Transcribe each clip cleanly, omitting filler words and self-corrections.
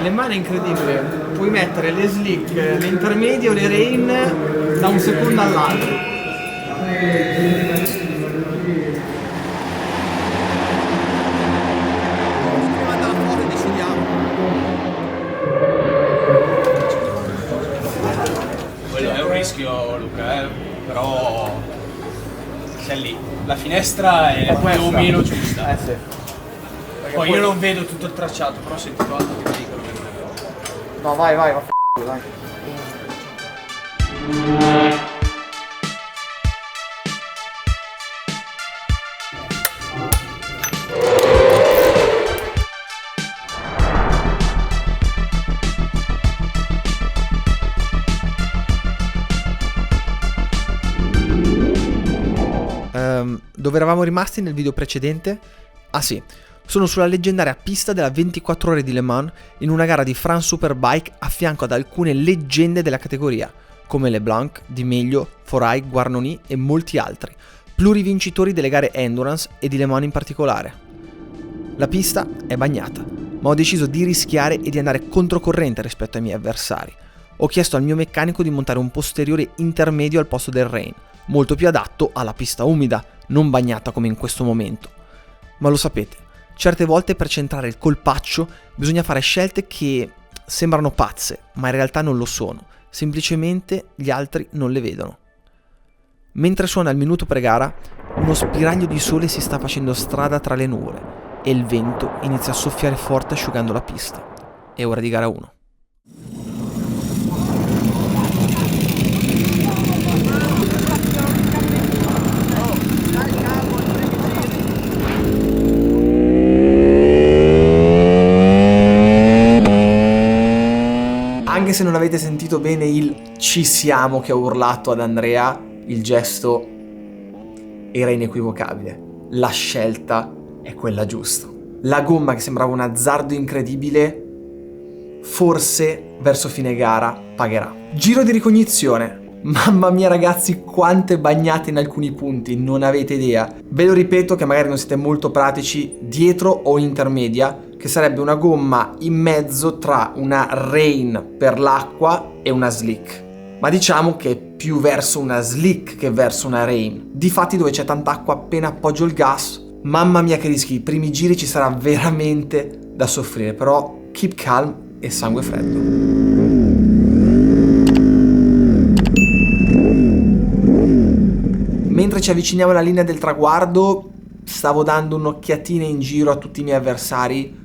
Le mani è incredibile, puoi mettere le slick, le intermedie o le rain da un secondo all'altro. Quello è un rischio, Luca, però sei lì. La finestra è più o meno giusta. Sì. Poi io non vedo tutto il tracciato, però ho sentito altro che mi dicono che non è vero. No, vai, dai. Dove eravamo rimasti nel video precedente? Ah sì, sono sulla leggendaria pista della 24 ore di Le Mans in una gara di France Superbike a fianco ad alcune leggende della categoria, come LeBlanc, Di Meglio, Forai, Guarnoni e molti altri, plurivincitori delle gare Endurance e di Le Mans in particolare. La pista è bagnata, ma ho deciso di rischiare e di andare controcorrente rispetto ai miei avversari. Ho chiesto al mio meccanico di montare un posteriore intermedio al posto del rain, molto più adatto alla pista umida, non bagnata come in questo momento. Ma lo sapete, certe volte per centrare il colpaccio bisogna fare scelte che sembrano pazze, ma in realtà non lo sono, semplicemente gli altri non le vedono. Mentre suona il minuto pre-gara, uno spiraglio di sole si sta facendo strada tra le nuvole e il vento inizia a soffiare forte asciugando la pista. È ora di gara 1. Anche se non avete sentito bene il "ci siamo" che ho urlato ad Andrea, il gesto era inequivocabile. La scelta è quella giusta. La gomma che sembrava un azzardo incredibile, forse verso fine gara pagherà. Giro di ricognizione. Mamma mia ragazzi, quante bagnate in alcuni punti, non avete idea. Ve lo ripeto che magari non siete molto pratici, dietro o intermedia, che sarebbe una gomma in mezzo tra una rain per l'acqua e una slick. Ma diciamo che è più verso una slick che verso una rain. Difatti dove c'è tanta acqua appena appoggio il gas, mamma mia che rischi, i primi giri ci sarà veramente da soffrire, però keep calm e sangue freddo. Mentre ci avviciniamo alla linea del traguardo, stavo dando un'occhiatina in giro a tutti i miei avversari.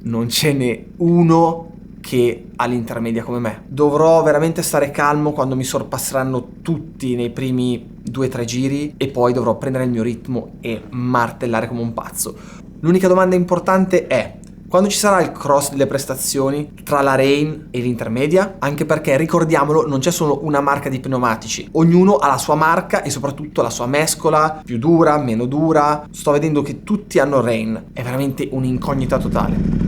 Non ce n'è uno che ha l'intermedia come me. Dovrò veramente stare calmo quando mi sorpasseranno tutti nei primi 2-3 giri e poi dovrò prendere il mio ritmo e martellare come un pazzo. L'unica domanda importante è: quando ci sarà il cross delle prestazioni tra la rain e l'intermedia? Anche perché, ricordiamolo, non c'è solo una marca di pneumatici, ognuno ha la sua marca e soprattutto la sua mescola, più dura, meno dura. Sto vedendo che tutti hanno rain, è veramente un'incognita totale.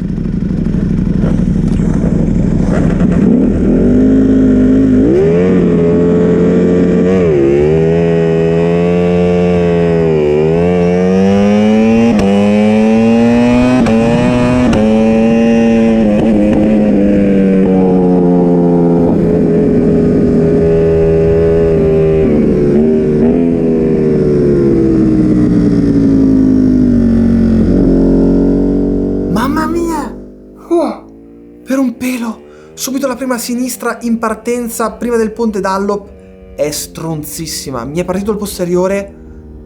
Per un pelo, subito la prima a sinistra in partenza prima del ponte Dallop è stronzissima, mi è partito il posteriore,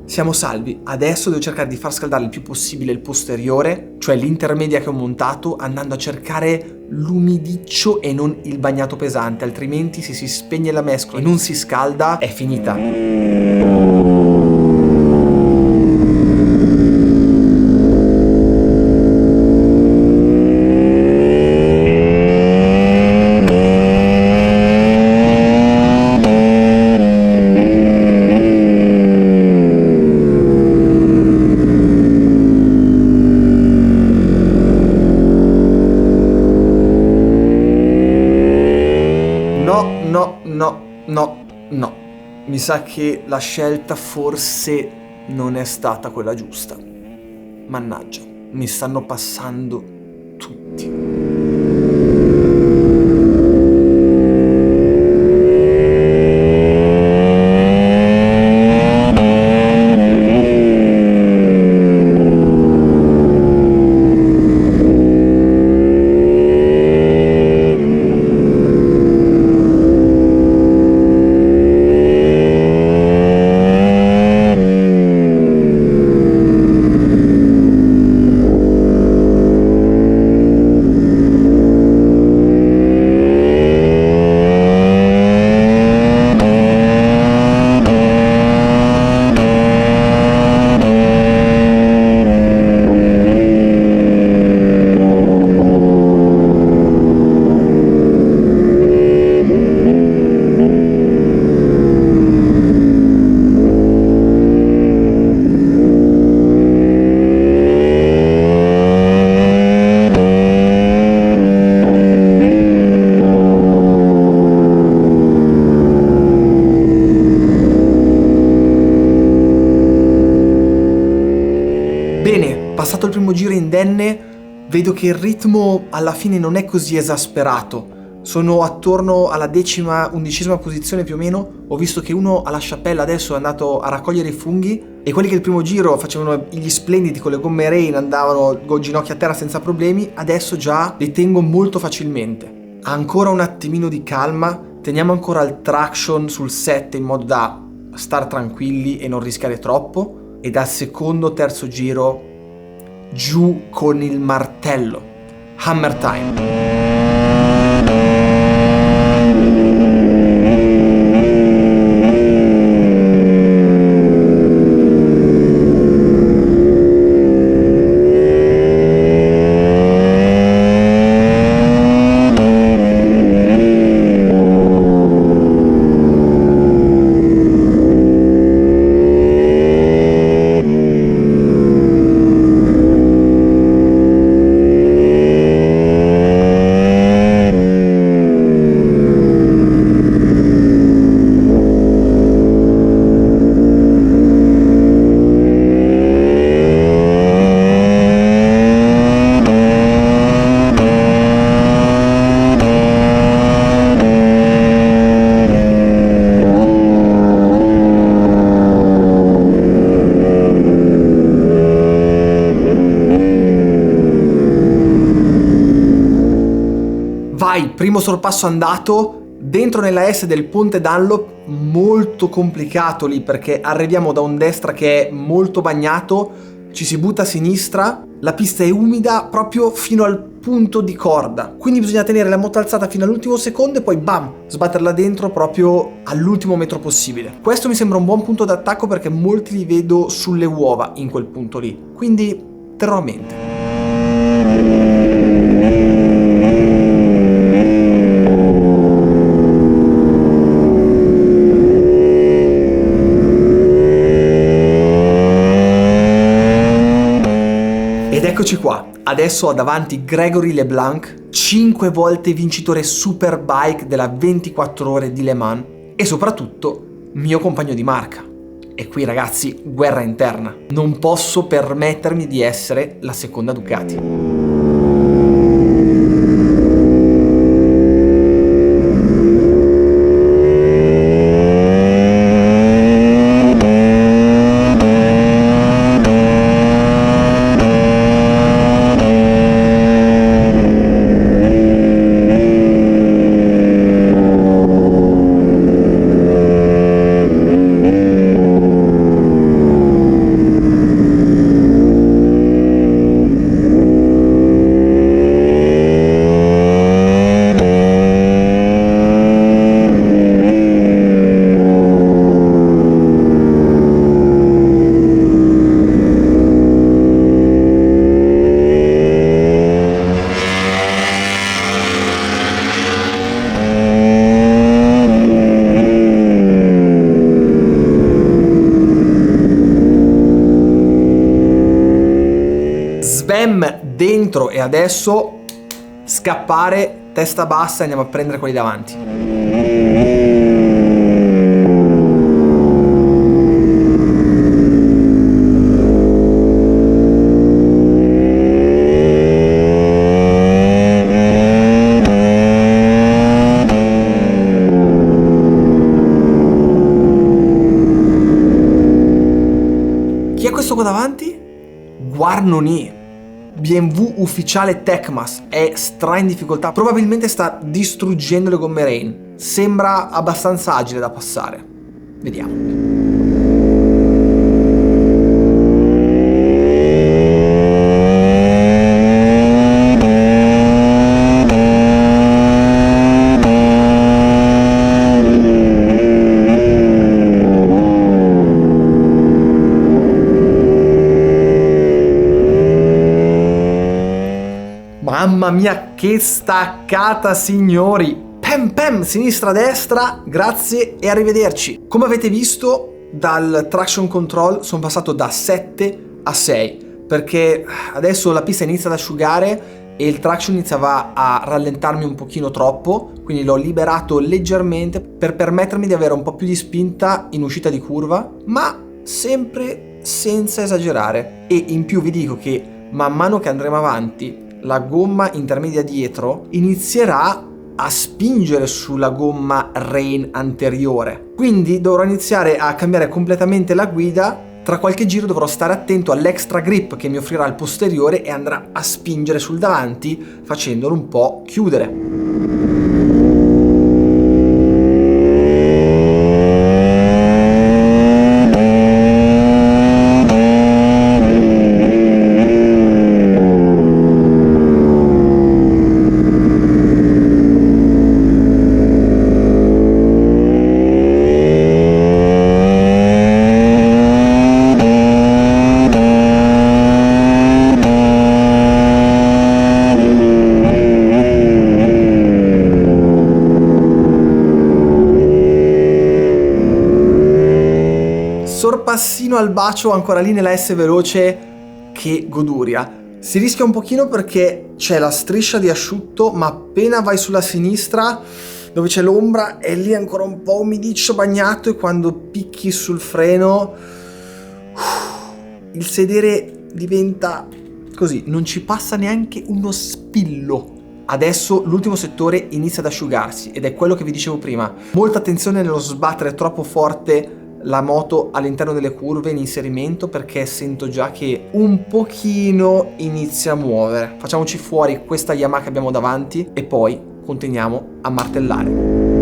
siamo salvi. Adesso devo cercare di far scaldare il più possibile il posteriore, cioè l'intermedia che ho montato, andando a cercare l'umidiccio e non il bagnato pesante, altrimenti se si spegne la mescola e non si scalda è finita. No. Mi sa che la scelta forse non è stata quella giusta. Mannaggia, mi stanno passando tutti. Passato il primo giro indenne, vedo che il ritmo alla fine non è così esasperato. Sono attorno alla 10ª, 11ª posizione più o meno. Ho visto che uno alla Chapelle adesso è andato a raccogliere i funghi, e quelli che il primo giro facevano gli splendidi con le gomme Rain, andavano con ginocchia a terra senza problemi, adesso già li tengo molto facilmente. Ancora un attimino di calma, teniamo ancora il traction sul 7 in modo da star tranquilli e non rischiare troppo, e dal secondo terzo giro giù con il martello. Hammer time. Vai, primo sorpasso andato, dentro nella S del ponte Dunlop, molto complicato lì perché arriviamo da un destra che è molto bagnato, ci si butta a sinistra, la pista è umida proprio fino al punto di corda, quindi bisogna tenere la moto alzata fino all'ultimo secondo e poi bam, sbatterla dentro proprio all'ultimo metro possibile. Questo mi sembra un buon punto d'attacco perché molti li vedo sulle uova in quel punto lì, quindi terrò a mente. Ed eccoci qua, adesso ho davanti Gregory LeBlanc, 5 volte vincitore Superbike della 24 ore di Le Mans e soprattutto mio compagno di marca. E qui ragazzi, guerra interna, non posso permettermi di essere la seconda Ducati. Sbam dentro e adesso scappare testa bassa e andiamo a prendere quelli davanti. Chi è questo qua davanti? Guarnoni, BMW ufficiale Tecmas, è stra in difficoltà, probabilmente sta distruggendo le gomme Rain, sembra abbastanza agile da passare, vediamo. Mamma mia che staccata signori, pam pam, sinistra destra, grazie e arrivederci. Come avete visto dal traction control sono passato da 7 a 6 perché adesso la pista inizia ad asciugare e il traction iniziava a rallentarmi un pochino troppo, quindi l'ho liberato leggermente per permettermi di avere un po' più di spinta in uscita di curva, ma sempre senza esagerare. E in più vi dico che man mano che andremo avanti, la gomma intermedia dietro inizierà a spingere sulla gomma Rain anteriore. Quindi dovrò iniziare a cambiare completamente la guida. Tra qualche giro dovrò stare attento all'extra grip che mi offrirà il posteriore e andrà a spingere sul davanti, facendolo un po' chiudere. Sorpassino al bacio ancora lì nella S veloce, che goduria. Si rischia un pochino perché c'è la striscia di asciutto, ma appena vai sulla sinistra dove c'è l'ombra è lì ancora un po' umidiccio, bagnato, e quando picchi sul freno il sedere diventa così, non ci passa neanche uno spillo. Adesso l'ultimo settore inizia ad asciugarsi ed è quello che vi dicevo prima. Molta attenzione nello sbattere troppo forte la moto all'interno delle curve in inserimento, perché sento già che un pochino inizia a muovere. Facciamoci fuori questa Yamaha che abbiamo davanti e poi continuiamo a martellare.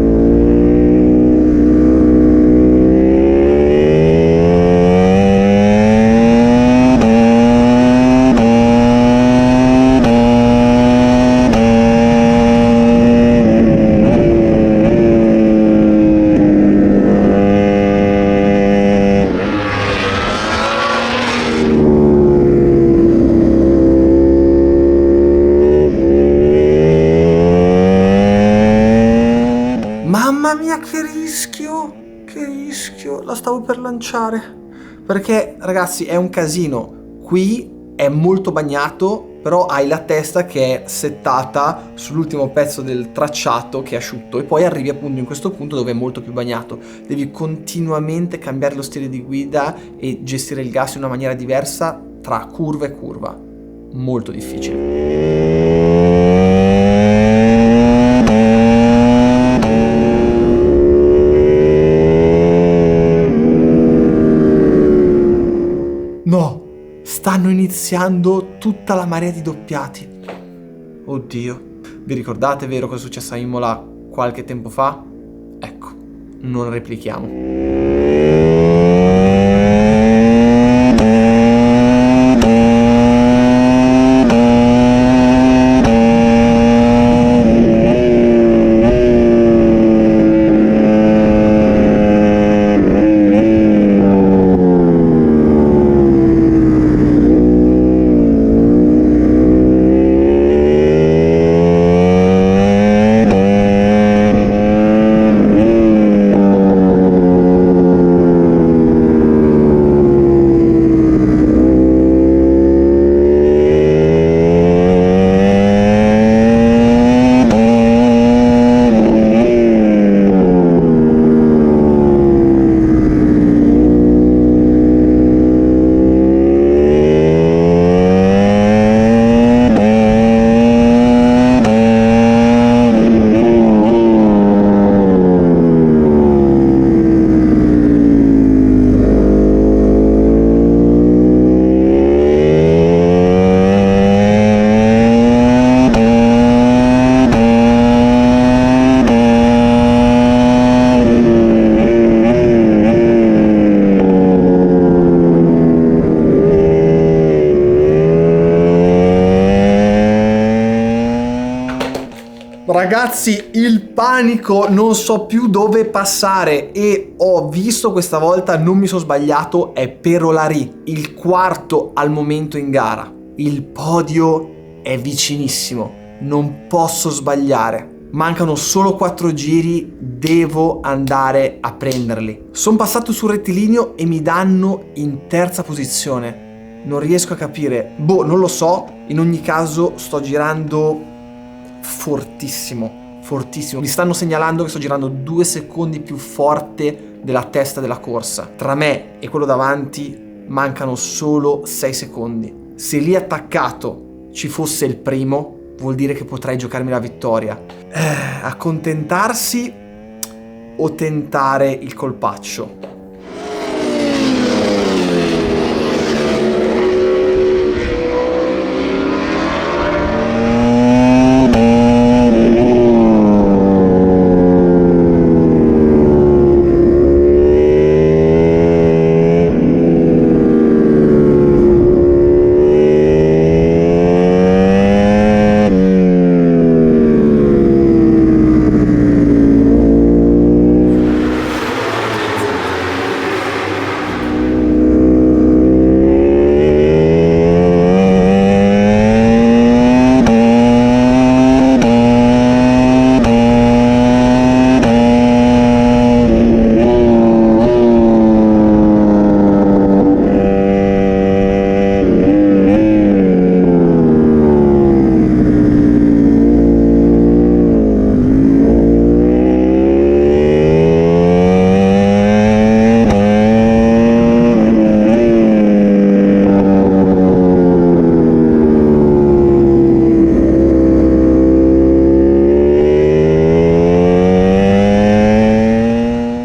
Mamma mia, che rischio, la stavo per lanciare. Perché ragazzi è un casino, qui è molto bagnato, però hai la testa che è settata sull'ultimo pezzo del tracciato che è asciutto e poi arrivi appunto in questo punto dove è molto più bagnato. Devi continuamente cambiare lo stile di guida e gestire il gas in una maniera diversa tra curva e curva. Molto difficile. No, stanno iniziando tutta la marea di doppiati. Oddio, vi ricordate, vero, cosa è successo a Imola qualche tempo fa? Ecco, non replichiamo. Ragazzi, il panico, non so più dove passare e ho visto questa volta, non mi sono sbagliato, è Perolari, il quarto al momento in gara. Il podio è vicinissimo, non posso sbagliare. Mancano solo 4 giri, devo andare a prenderli. Sono passato sul rettilineo e mi danno in terza posizione. Non riesco a capire, non lo so, in ogni caso sto girando fortissimo. Mi stanno segnalando che sto girando 2 secondi più forte della testa della corsa. Tra me e quello davanti mancano solo 6 secondi. Se lì attaccato ci fosse il primo, vuol dire che potrei giocarmi la vittoria. Accontentarsi o tentare il colpaccio?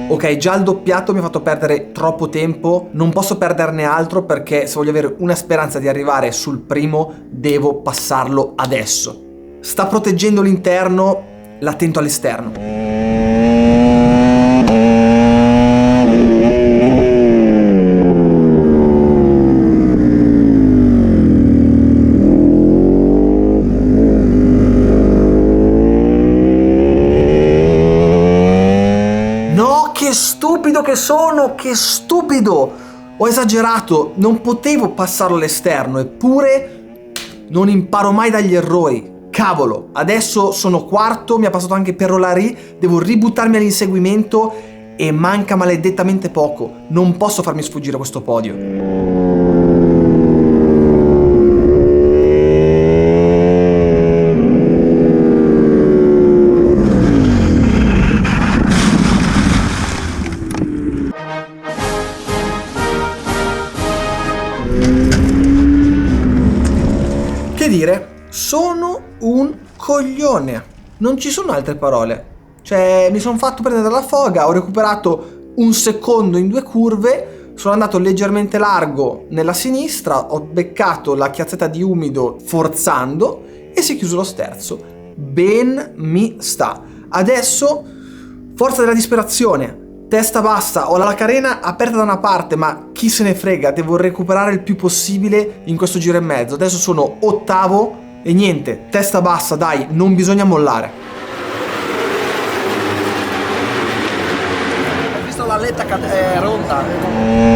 Ok, già il doppiato mi ha fatto perdere troppo tempo, non posso perderne altro perché se voglio avere una speranza di arrivare sul primo devo passarlo adesso. Sta proteggendo l'interno, l'attento all'esterno. Che stupido che sono, che stupido! Ho esagerato, non potevo passarlo all'esterno, eppure non imparo mai dagli errori. Cavolo, adesso sono quarto, mi ha passato anche per Rolari, devo ributtarmi all'inseguimento e manca maledettamente poco. Non posso farmi sfuggire questo podio. Che dire, sono un coglione, non ci sono altre parole. Cioè, mi sono fatto prendere dalla foga, ho recuperato un secondo in 2 curve, sono andato leggermente largo nella sinistra, ho beccato la chiazzetta di umido forzando e si è chiuso lo sterzo. Ben mi sta. Adesso, forza della disperazione. Testa bassa, ho la carena aperta da una parte, ma chi se ne frega, devo recuperare il più possibile in questo giro e mezzo. Adesso sono ottavo e niente, testa bassa, dai, non bisogna mollare. Ho visto l'aletta ronda.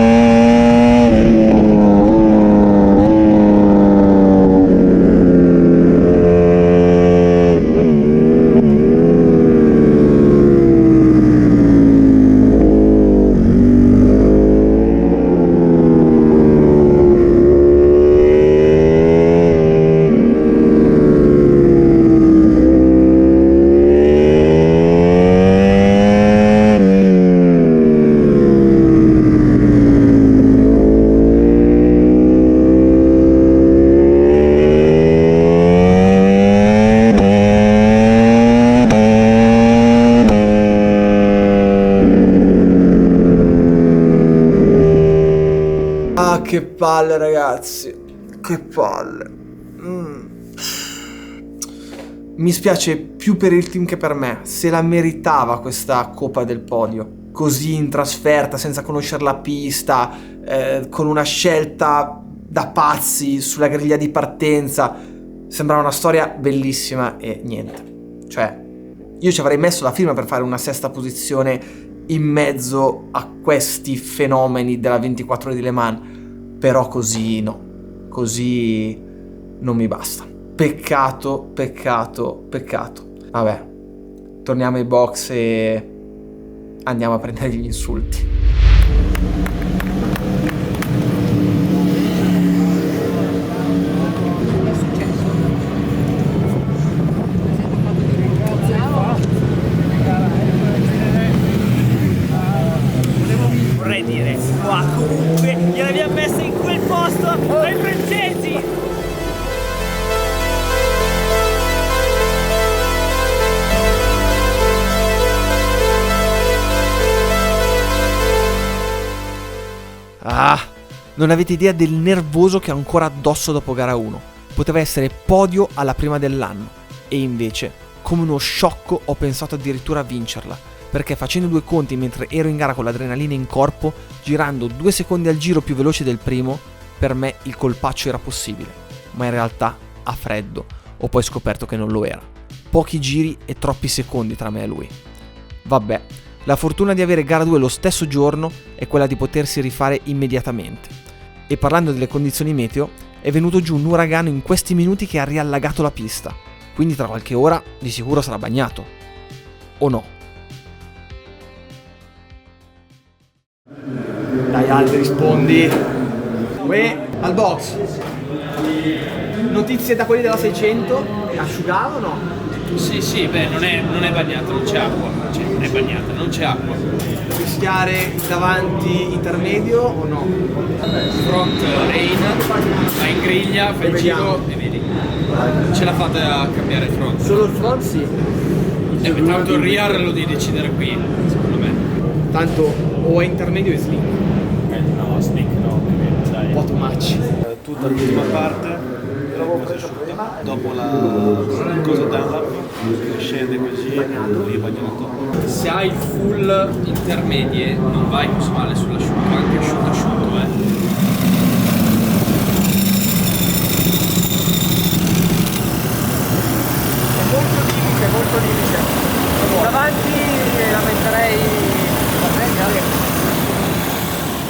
Che palle ragazzi, che palle. Mi spiace più per il team che per me, se la meritava questa Coppa del Podio, così in trasferta, senza conoscere la pista, con una scelta da pazzi sulla griglia di partenza. Sembrava una storia bellissima e niente. Cioè, io ci avrei messo la firma per fare una sesta posizione in mezzo a questi fenomeni della 24 ore di Le Mans. Però così no, così non mi basta. Peccato, peccato, peccato. Vabbè, torniamo ai box e andiamo a prendere gli insulti. Vorrei dire, qua comunque gliel'abbiamo messa in Non avete idea del nervoso che ho ancora addosso dopo gara 1. Poteva essere podio alla prima dell'anno. E invece, come uno sciocco, ho pensato addirittura a vincerla. Perché facendo 2 conti mentre ero in gara con l'adrenalina in corpo, girando 2 secondi al giro più veloce del primo, per me il colpaccio era possibile. Ma in realtà, a freddo, ho poi scoperto che non lo era. Pochi giri e troppi secondi tra me e lui. Vabbè, la fortuna di avere gara 2 lo stesso giorno è quella di potersi rifare immediatamente. E parlando delle condizioni meteo, è venuto giù un uragano in questi minuti che ha riallagato la pista, quindi tra qualche ora di sicuro sarà bagnato. O no? Dai Aldo, rispondi. Uè, al box. Notizie da quelli della 600? Asciugava o no? Sì, beh, non è bagnata, non c'è acqua. Cioè, non è bagnata, non c'è acqua. Rischiare davanti intermedio o no? Front rain, va in griglia, fai il giro e vedi. Ce l'ha fatta a cambiare il front. Solo il front sì. Tanto il rear lo devi decidere qui, secondo me. Tanto o è intermedio o è slick. No, stick no, dai. Un po' too much. Tutta l'ultima parte dopo la cosa Dunlap che scende così lì bagnato. Se hai full intermedie non vai così male sull'asciutto, anche asciutto È molto limite. Davanti la metterei.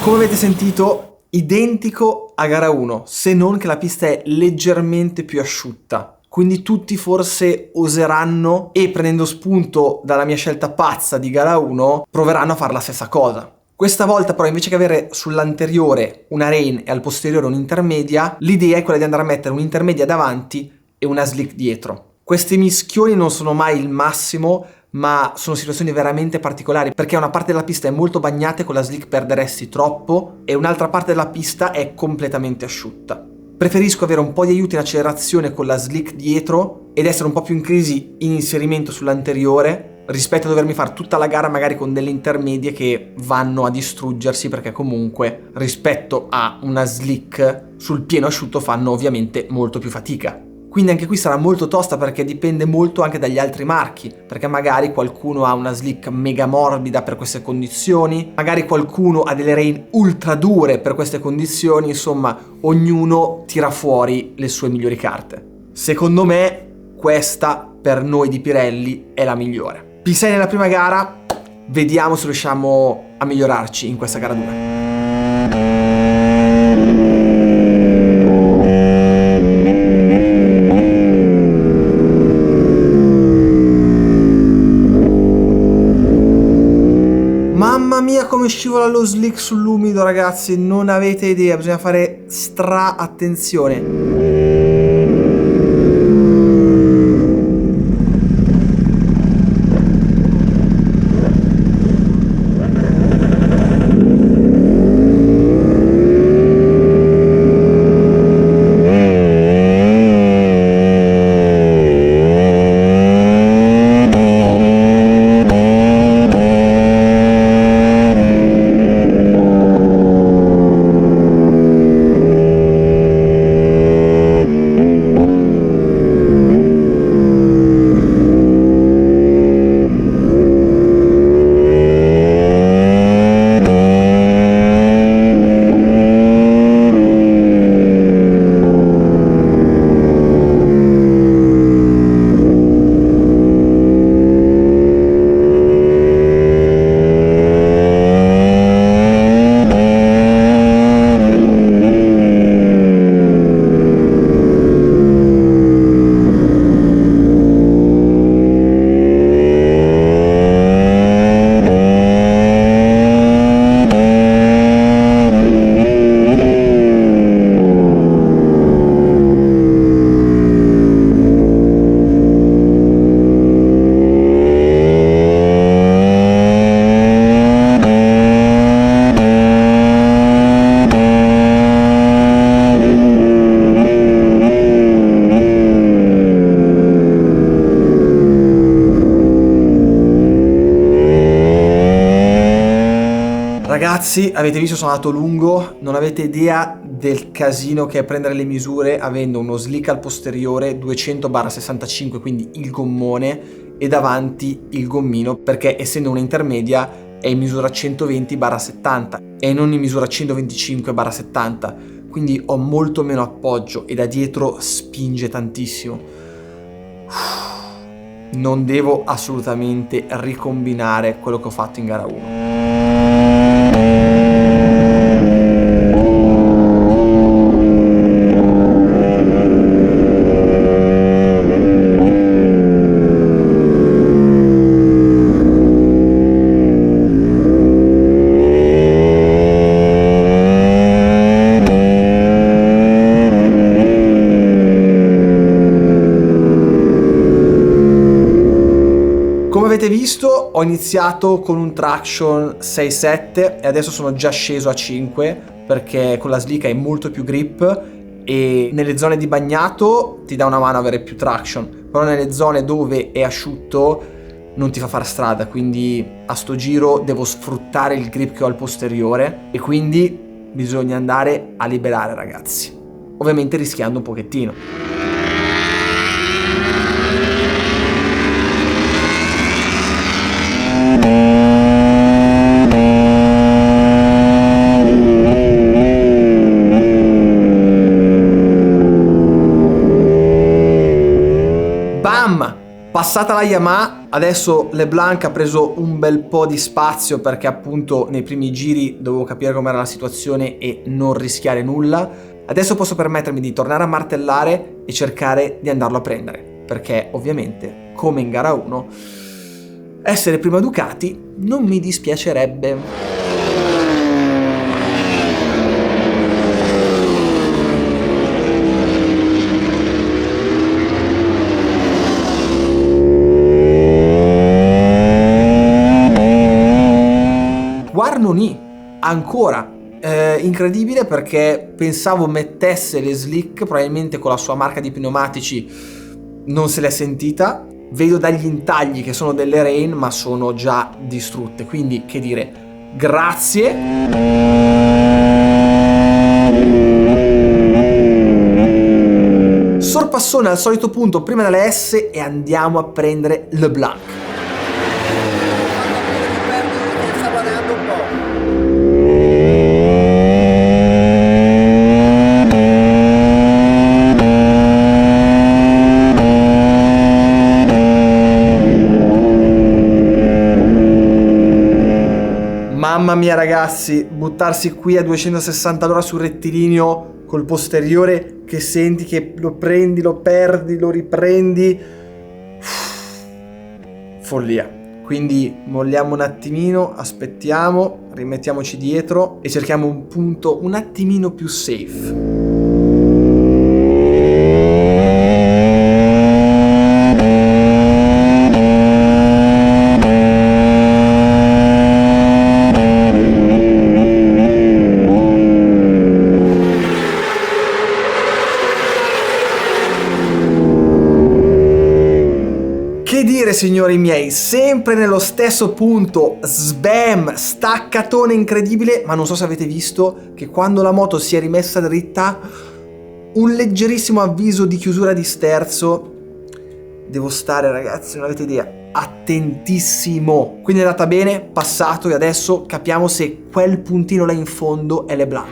Come avete sentito, identico a gara 1, se non che la pista è leggermente più asciutta. Quindi tutti forse oseranno e, prendendo spunto dalla mia scelta pazza di gara 1, proveranno a fare la stessa cosa. Questa volta però, invece che avere sull'anteriore una rain e al posteriore un'intermedia, l'idea è quella di andare a mettere un'intermedia davanti e una slick dietro. Questi mischioni non sono mai il massimo, ma sono situazioni veramente particolari, perché una parte della pista è molto bagnata e con la slick perderesti troppo e un'altra parte della pista è completamente asciutta. Preferisco avere un po' di aiuto in accelerazione con la slick dietro ed essere un po' più in crisi in inserimento sull'anteriore rispetto a dovermi fare tutta la gara magari con delle intermedie che vanno a distruggersi, perché comunque rispetto a una slick sul pieno asciutto fanno ovviamente molto più fatica. Quindi anche qui sarà molto tosta, perché dipende molto anche dagli altri marchi, perché magari qualcuno ha una slick mega morbida per queste condizioni, magari qualcuno ha delle rain ultra dure per queste condizioni, insomma ognuno tira fuori le sue migliori carte. Secondo me questa per noi di Pirelli è la migliore. P6 nella prima gara, vediamo se riusciamo a migliorarci in questa gara 2. Mamma mia come scivola lo slick sull'umido, ragazzi, non avete idea, bisogna fare stra attenzione. Ragazzi, avete visto, sono andato lungo, non avete idea del casino che è prendere le misure avendo uno slick al posteriore 200/65, quindi il gommone, e davanti il gommino, perché essendo una intermedia è in misura 120/70 e non in misura 125/70, quindi ho molto meno appoggio e da dietro spinge tantissimo. Non devo assolutamente ricombinare quello che ho fatto in gara 1. Come avete visto, ho iniziato con un traction 6-7 e adesso sono già sceso a 5 perché con la slick hai molto più grip e nelle zone di bagnato ti dà una mano a avere più traction, però nelle zone dove è asciutto non ti fa fare strada, quindi a sto giro devo sfruttare il grip che ho al posteriore e quindi bisogna andare a liberare, ragazzi, ovviamente rischiando un pochettino. Passata la Yamaha, adesso LeBlanc ha preso un bel po' di spazio perché appunto nei primi giri dovevo capire com'era la situazione e non rischiare nulla. Adesso posso permettermi di tornare a martellare e cercare di andarlo a prendere, perché ovviamente, come in gara 1, essere prima Ducati non mi dispiacerebbe. Guarnoni ancora incredibile, perché pensavo mettesse le slick, probabilmente con la sua marca di pneumatici non se l'è sentita. Vedo dagli intagli che sono delle Rain ma sono già distrutte, quindi che dire, grazie. Sorpassone al solito punto prima delle S e andiamo a prendere LeBlanc. Mamma mia ragazzi, buttarsi qui a 260 all'ora sul rettilineo col posteriore che senti che lo prendi, lo perdi, lo riprendi. Follia. Quindi molliamo un attimino, aspettiamo, rimettiamoci dietro e cerchiamo un punto un attimino più safe. Che dire, signori miei, sempre nello stesso punto, sbam, staccatone incredibile, ma non so se avete visto che quando la moto si è rimessa dritta, un leggerissimo avviso di chiusura di sterzo. Devo stare, ragazzi, non avete idea, attentissimo. Quindi è andata bene, passato, e adesso capiamo se quel puntino là in fondo è LeBlanc.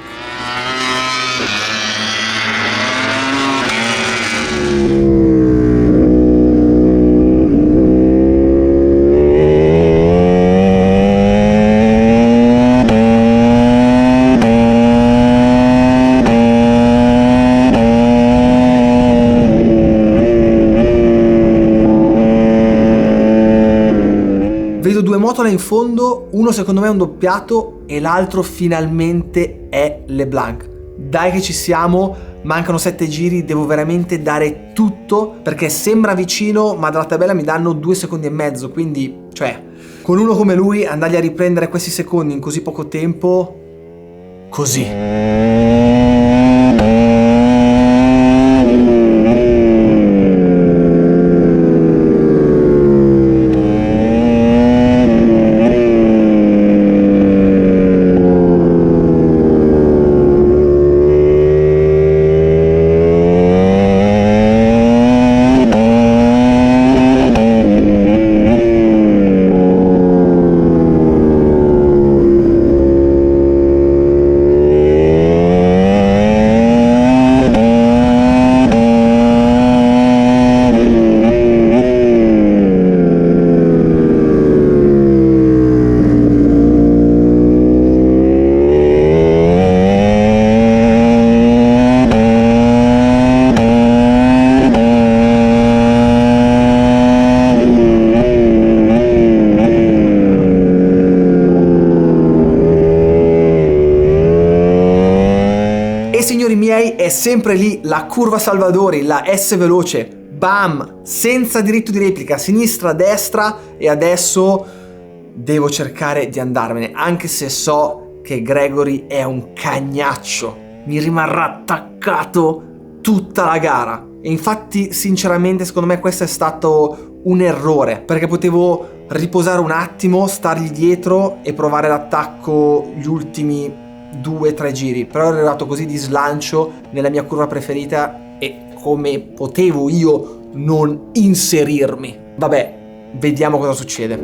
Vedo due moto là in fondo, uno secondo me è un doppiato e l'altro finalmente è LeBlanc. Dai che ci siamo, mancano 7 giri, devo veramente dare tutto perché sembra vicino ma dalla tabella mi danno 2 secondi e mezzo, quindi cioè con uno come lui andargli a riprendere questi secondi in così poco tempo, così. è sempre lì la curva Salvadori, la S veloce, bam, senza diritto di replica, sinistra, destra, e adesso devo cercare di andarmene, anche se so che Gregory è un cagnaccio, mi rimarrà attaccato tutta la gara. E infatti sinceramente secondo me questo è stato un errore, perché potevo riposare un attimo, stargli dietro e provare l'attacco gli ultimi 2-3 giri, però ero arrivato così di slancio nella mia curva preferita e come potevo io non inserirmi? Vabbè, vediamo cosa succede.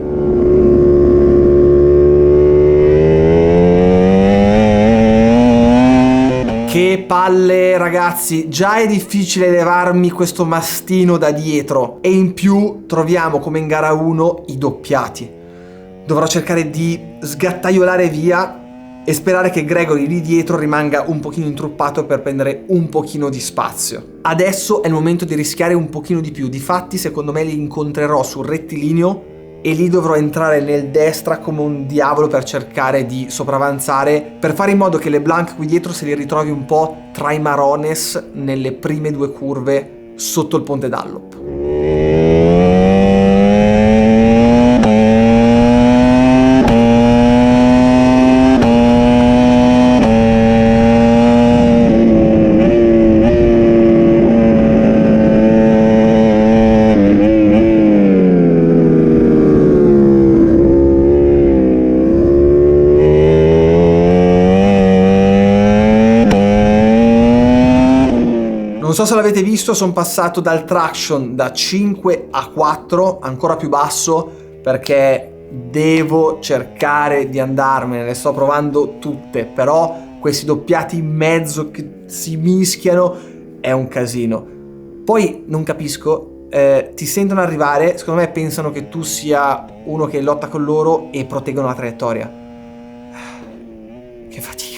Che palle ragazzi, già è difficile levarmi questo mastino da dietro e in più troviamo come in gara 1 i doppiati. Dovrò cercare di sgattaiolare via e sperare che Gregory lì dietro rimanga un pochino intruppato per prendere un pochino di spazio. Adesso è il momento di rischiare un pochino di più, difatti secondo me li incontrerò sul rettilineo e lì dovrò entrare nel destra come un diavolo per cercare di sopravanzare, per fare in modo che LeBlanc qui dietro se li ritrovi un po' tra i marones nelle prime 2 curve sotto il ponte Dallop. Non so se l'avete visto, sono passato dal traction da 5 a 4, ancora più basso, perché devo cercare di andarmene, le sto provando tutte, però questi doppiati in mezzo che si mischiano è un casino. Poi non capisco, ti sentono arrivare, secondo me pensano che tu sia uno che lotta con loro e proteggono la traiettoria. Che fatica.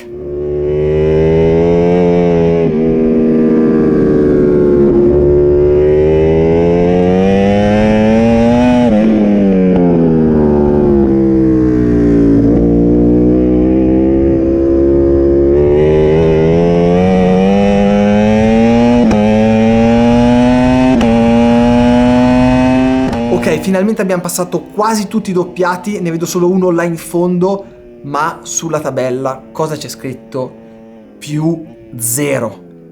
Finalmente abbiamo passato quasi tutti i doppiati, ne vedo solo uno là in fondo, ma sulla tabella cosa c'è scritto? +0.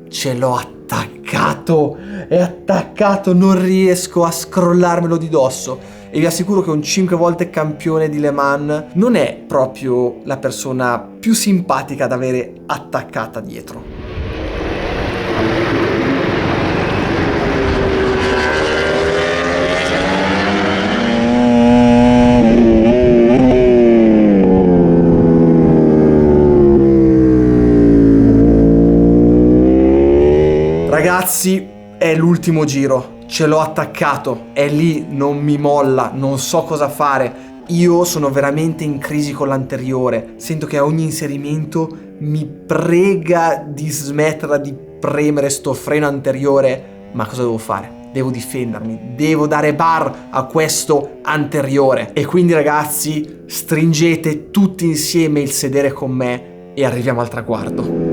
Ce l'ho attaccato, è attaccato, non riesco a scrollarmelo di dosso. E vi assicuro che un 5 volte campione di Le Mans non è proprio la persona più simpatica da avere attaccata dietro. Ragazzi, è l'ultimo giro, ce l'ho attaccato, è lì, non mi molla, non so cosa fare. Io sono veramente in crisi con l'anteriore, sento che a ogni inserimento mi prega di smetterla di premere sto freno anteriore, ma cosa devo fare? Devo difendermi, devo dare bar a questo anteriore. E quindi ragazzi, stringete tutti insieme il sedere con me e arriviamo al traguardo.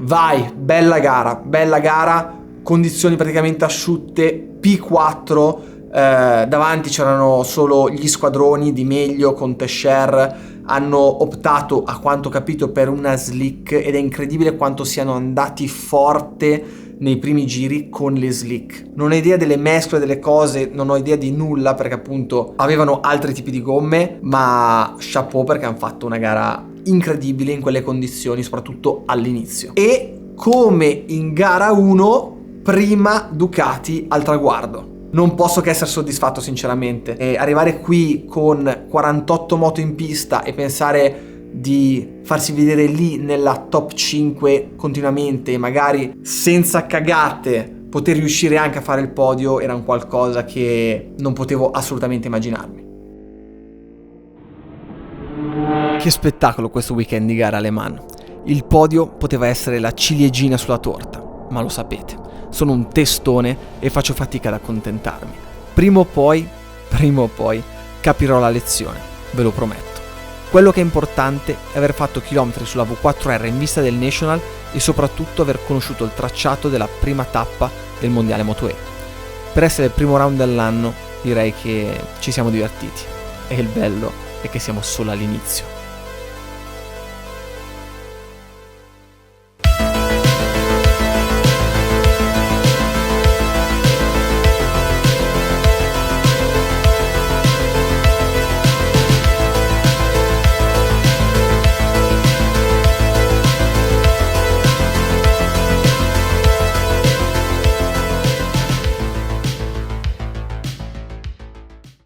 Vai, bella gara, condizioni praticamente asciutte, P4, davanti c'erano solo gli squadroni di meglio con Teixeira, hanno optato a quanto ho capito per una slick ed è incredibile quanto siano andati forte nei primi giri con le slick. Non ho idea delle mescole delle cose, non ho idea di nulla perché appunto avevano altri tipi di gomme, ma chapeau perché hanno fatto una gara incredibile in quelle condizioni, soprattutto all'inizio. E come in gara 1, prima Ducati al traguardo. Non posso che essere soddisfatto sinceramente. E arrivare qui con 48 moto in pista e pensare di farsi vedere lì nella top 5 continuamente e magari senza cagate poter riuscire anche a fare il podio era un qualcosa che non potevo assolutamente immaginarmi. Che spettacolo questo weekend di gara Le Mans. Il podio poteva essere la ciliegina sulla torta, ma lo sapete, sono un testone e faccio fatica ad accontentarmi. Prima o poi capirò la lezione, ve lo prometto. Quello che è importante è aver fatto chilometri sulla V4R in vista del National e soprattutto aver conosciuto il tracciato della prima tappa del Mondiale Moto2. Per essere il primo round dell'anno direi che ci siamo divertiti e il bello è che siamo solo all'inizio.